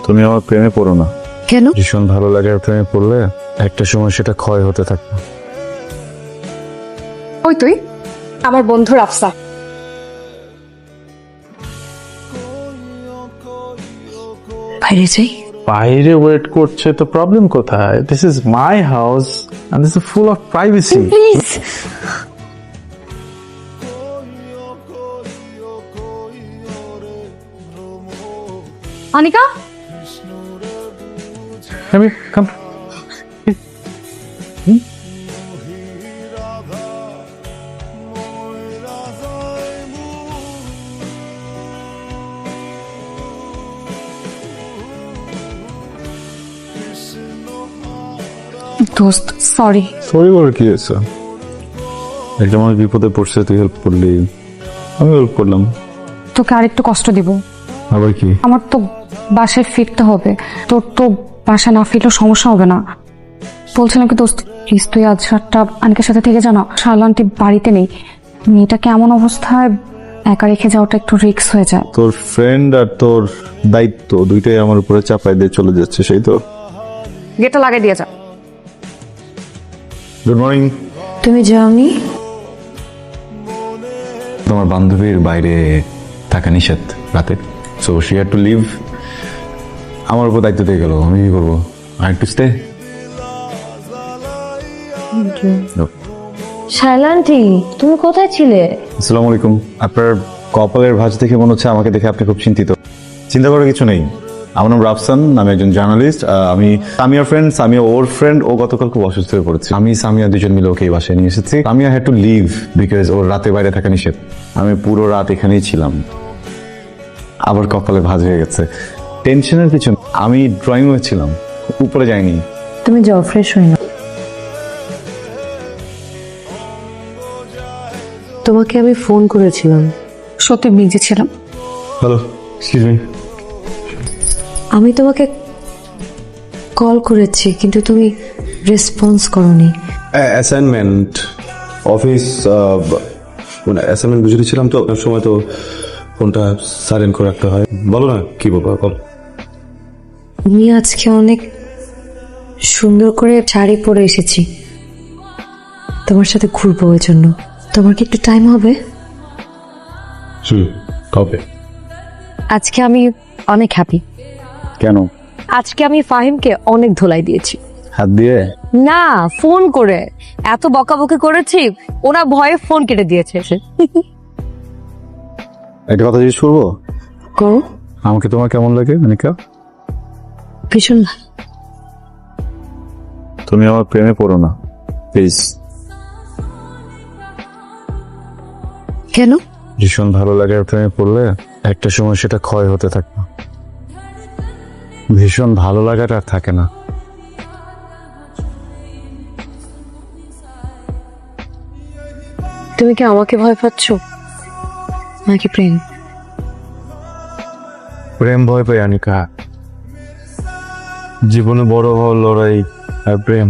তুমি আমার প্রেমে পড়ো না। কেন? ভীষণ ভালো লাগে আর প্রেমে পড়লে একটা সময় সেটা ক্ষয় হতে থাকবে। ওই তুই আমার বন্ধু রাফসা। বাইরে যাই। বাইরে ওয়েট করছে তো প্রবলেম কোথায়? This is my house and this is full of privacy. Please. Anika, আমি কাম দোস্ত সরি। সরি বলার কি আছে? একটা মানুষ বিপদে পড়ছে, তুই হেল্প করলি, আমি হেল্প করলাম। তোকে আরেকটু কষ্ট দিব। আবার কি? আমার তো বাসায় ফিরতে হবে, তোর তো বাসা না ফিরলেও সমস্যা হবে না। বলছিলাম কি দোস্ত, প্লিজ তুই আজ রাতটা আনিকার সাথে থেকে জানা। শালা আন্টি বাড়িতে নেই, মেয়েটাকে এমন অবস্থায় একা রেখে যাওয়াটা একটু রিস্ক হয়ে যায়। তোর ফ্রেন্ড আর তোর দায়িত্ব দুইটাই আমার উপরে চাপাই দিয়ে চলে যাচ্ছে, সেই তো। গেটটা লাগাই দিয়ে যা। Good morning. তুমি যাওনি? তোমার বান্ধবীর বাইরে থাকা নিষেধ রাতে, so she had to leave. আমার উপর দায়িত্ব দিয়ে গেল, আমি কি করবো? I had to stay. Shaila aunty, তুমি কোথায় ছিলে? আসসালামু আলাইকুম। আপনার কপালের ভাঁজ দেখে মনে হচ্ছে আমাকে দেখে আপনি খুব চিন্তিত। চিন্তা করার কিছু নেই, আমার নাম রাফসান, আমি একজন জার্নালিস্ট। আমি সামিয়ার ফ্রেন্ড, সামিয়া ওর ফ্রেন্ড। ও গতকাল খুব অসুস্থ হয়ে পড়েছে, আমি সামিয়া দুজন মিলে ওকে এই বাসায় নিয়ে এসেছি। Samia had to leave because ওর রাতে বাইরে থাকা নিষেধ। আমি পুরো রাত এখানেই ছিলাম, আবার কপালে ভাঁজ হয়ে গেছে। টেনশনের কিছু না। আমি ড্রয়িং রুমে ছিলাম, উপরে যাইনি। তুমি যাও, ফ্রেশ হয়ে নাও। তোমাকে আমি ফোন করেছিলাম। সত্যি বিজি ছিলাম। Hello, excuse me. আমি তোমাকে কল করেছি কিন্তু তুমি রেসপন্স করোনি। অ্যাসাইনমেন্ট অফিস, মানে অ্যাসাইনমেন্ট বুঝে ছিলাম তো, ওই সময় তো ফোনটা সাইলেন্ট করে রাখতে হয়। বলো না কি বলবো, বল। আমি আজকে অনেক সুন্দর করে শাড়ি পরে এসেছি, তোমার সাথে ঘুরবো, ওই জন্য। তোমার কি একটু টাইম হবে? কবে? আজকে আমি অনেক হ্যাপি। কেন? আজকে আমি ফাহিমকে অনেক ধোলাই দিয়েছি। হাত দিয়ে? না, ফোন করে এত বকাবকি করেছি, ওনা ভয়ে ফোন কেটে দিয়েছে। একটা কথা জিজ্ঞেস করবো? করো। আমাকে তোমার কেমন লাগে অনিকা? ভীষণ ভালো। তুমি আমার প্রেমে পড়ো না প্লিজ। কেন? ভীষণ ভালো লাগে আর প্রেমে পড়লে একটা সময় সেটা ক্ষয় হতে থাকবে। ভীষণ ভালো লাগাটা আর থাকে না। তুমি কি আমাকে ভয় পাচ্ছ নাকি প্রেম? প্রেম ভয় পাই অনিকা। জীবনে বড় হওয়ার লড়াই আর প্রেম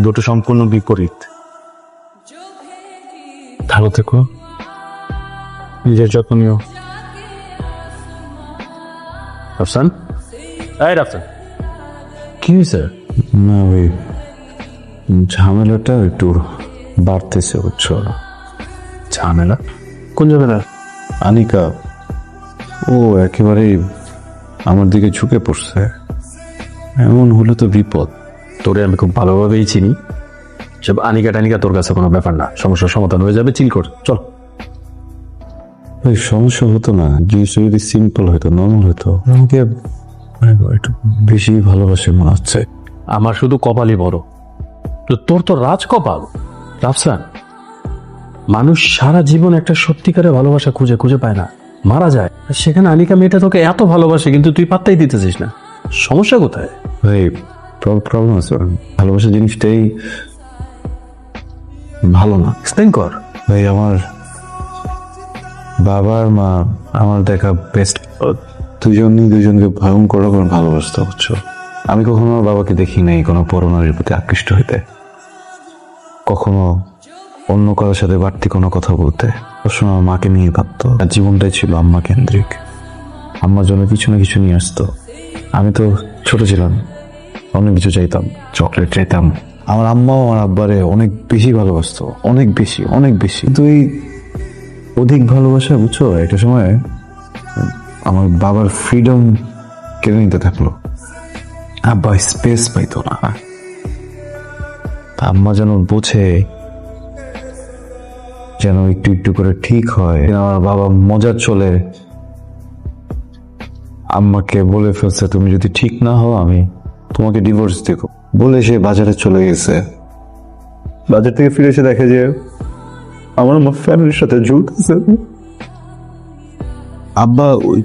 দুটো সম্পূর্ণ বিপরীত। ভালো থেকো, নিজের যত্ন নিও। রাফসান, এই রাফসান, কি হয়েছে? না ওই ঝামেলাটা একটু বাড়তেছে, বুঝছো? ঝামেলা? কোন ঝামেলা? আনিকা ও একেবারেই আমার দিকে ঝুঁকে পড়ছে। এমন হলে তো বিপদ। তোরে আমি খুব ভালোভাবেই চিনি, সব আনিকা টানিকা তোর কাছে কোনো ব্যাপার না, সমস্যার সমাধান হয়ে যাবে, চিল কর, চল। ভাই সমস্যা হতো না, জিনিসটা যদি সিম্পল হতো, নর্মাল হতো। আমাকে একটু বেশি ভালোবাসে মনে হচ্ছে। আমার শুধু কপালই বড়, তো তোর তো রাজ কপাল। রাফসান, মানুষ সারা জীবন একটা সত্যিকারের ভালোবাসা খুঁজে খুঁজে পায় না, মারা যায়। আর সেখানে আনিকা মেয়েটা তোকে এত ভালোবাসে কিন্তু তুই পাত্তাই দিতেছিস না, সমস্যা কোথায়? ভাই প্রবলেম আছে, ভালোবাসা জিনিসটাই ভালো না। এক্সপ্লেন কর। ভাই আমার বাবা আর মা আমার দেখা বেস্ট, দুজনই দুজনকে ভয়ঙ্কর রকম ভালোবাসতে হচ্ছে। আমি কখনো আমার বাবাকে দেখি নাই কোনো পরনারীর প্রতি আকৃষ্ট হইতে, কখনো অন্য কারোর সাথে বাড়তি কোনো কথা বলতে। সবসময় আমার মাকে নিয়ে ভাবতো, আর জীবনটাই ছিল আম্মা কেন্দ্রিক। আম্মার জন্য কিছু না কিছু নিয়ে আসতো, আমি তো ছোট ছিলাম, অনেক কিছু চাইতাম, চকলেট চাইতাম। আমার আম্মাও আমার আব্বারে অনেক বেশি ভালোবাসতো, অনেক বেশি অনেক বেশি। কিন্তু এই অধিক ভালোবাসা, বুঝছো, একটা সময় আমার বাবার ফ্রিডম কেড়ে নিতে থাকলো। আব্বা স্পেস পাইতো না। তা আম্মা যেন বোঝে, যেন একটু একটু করে ঠিক হয়। আমার বাবা মজার চলে আম্মাকে বলে ফেলছে, তুমি যদি ঠিক না হও আমি তোমাকে ডিভোর্স দেব বলে সে বাজারে চলে গেছে। বাজার থেকে ফিরে এসে দেখে যে আমার ফ্যামিলির সাথে ঝুলতেছে। আব্বা ওই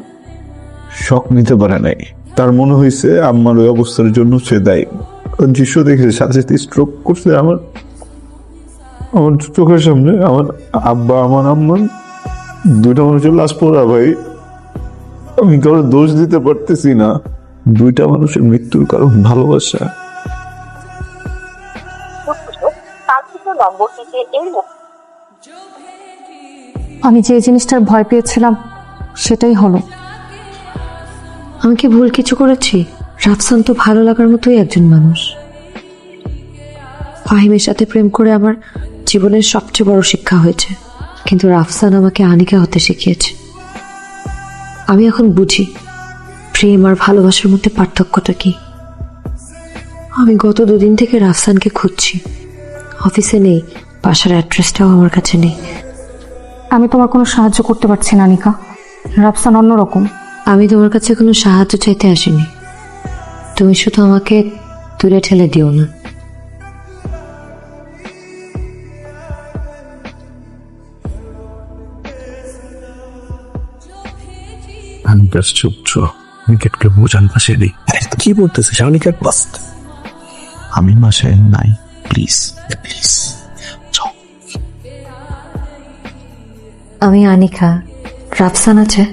শখ নিতে পারে নাই, তার মনে হয়েছে আম্মার ওই অবস্থার জন্য সে দায়ী। দৃশ্য দেখেছে, সাথে সাথে স্ট্রোক করছে। আমার চোখের সামনে আমার আব্বা আমার আম্মা দুইটা মানুষের লাশ পড়া। ভাই, আমি কারো দোষ দিতে পারতেছি না। দুইটা মানুষের মৃত্যুর কারণ ভালোবাসা। আমি যে জিনিসটার ভয় পেয়েছিলাম সেটাই হলো। আমি কি ভুল কিছু করেছি? রাফসান তো ভালো লাগার মতোই একজন মানুষ। ফাহিমের সাথে প্রেম করে আমার জীবনের সবচেয়ে বড় শিক্ষা হয়েছে, কিন্তু রাফসান আমাকে আনিকা হতে শিখিয়েছে। আমি এখন বুঝি প্রেম আর ভালোবাসার মধ্যে পার্থক্যটা কি। আমি গত 2 দিন থেকে রাফসানকে খুঁজছি, অফিসে নেই, বাসার অ্যাড্রেসটাও আমার কাছে নেই। আমি তোমার কোনো সাহায্য করতে পারছি না আনিকা, রাফসান অন্যরকম। আমি তোমার কাছে কোনো সাহায্য চাইতে আসিনি, তুমি শুধু আমাকে দূরে ঠেলে দিও না। আমি জাস্ট চুপ, নিকেটকে বোঝান পাশে নেই। কি বলতেছিস? অনিকেট বাস্ট, আমি মাসে নাই, প্লিজ প্লিজ। আমি আনিকা, রাফসান আছে?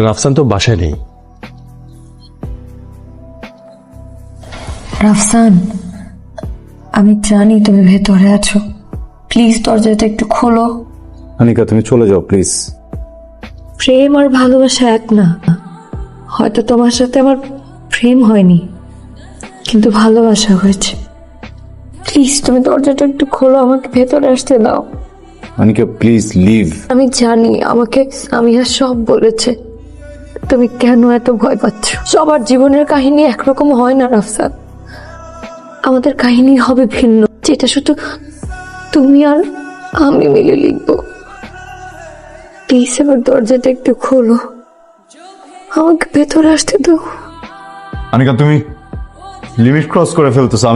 রাফসান তো বাসায় নেই। রাফসান, আমি জানি তুমি ভেতরে আছো, প্লিজ দরজাটা একটু খোলো। আনিকা, তুমি চলে যাও প্লিজ। প্রেম আর ভালোবাসা এক না। হয়তো তোমার সাথে আমার প্রেম হয়নি, কিন্তু ভালোবাসা হয়েছে। প্লিজ তুমি দরজাটা একটু খোলো, আমাকে ভেতরে আসতে দাও। Anika please leave. আমি জানি আমাকে সামিয়া সব বলেছে, তুমি কেন এত ভয় পাচ্ছ? সবার জীবনের কাহিনী একরকম হয় না রাফসান, আমাদের কাহিনী হবে ভিন্ন, যেটা শুধু তুমি আর আমি মিলে লিখবো। প্লিজ এবার দরজাটা একটু খোলো, আমাকে ভেতরে আসতে দাও। আনিকা, তুমি লিমিট ক্রস করে ফেলতেছো।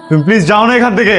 তুমি প্লিজ যাও না এখান থেকে।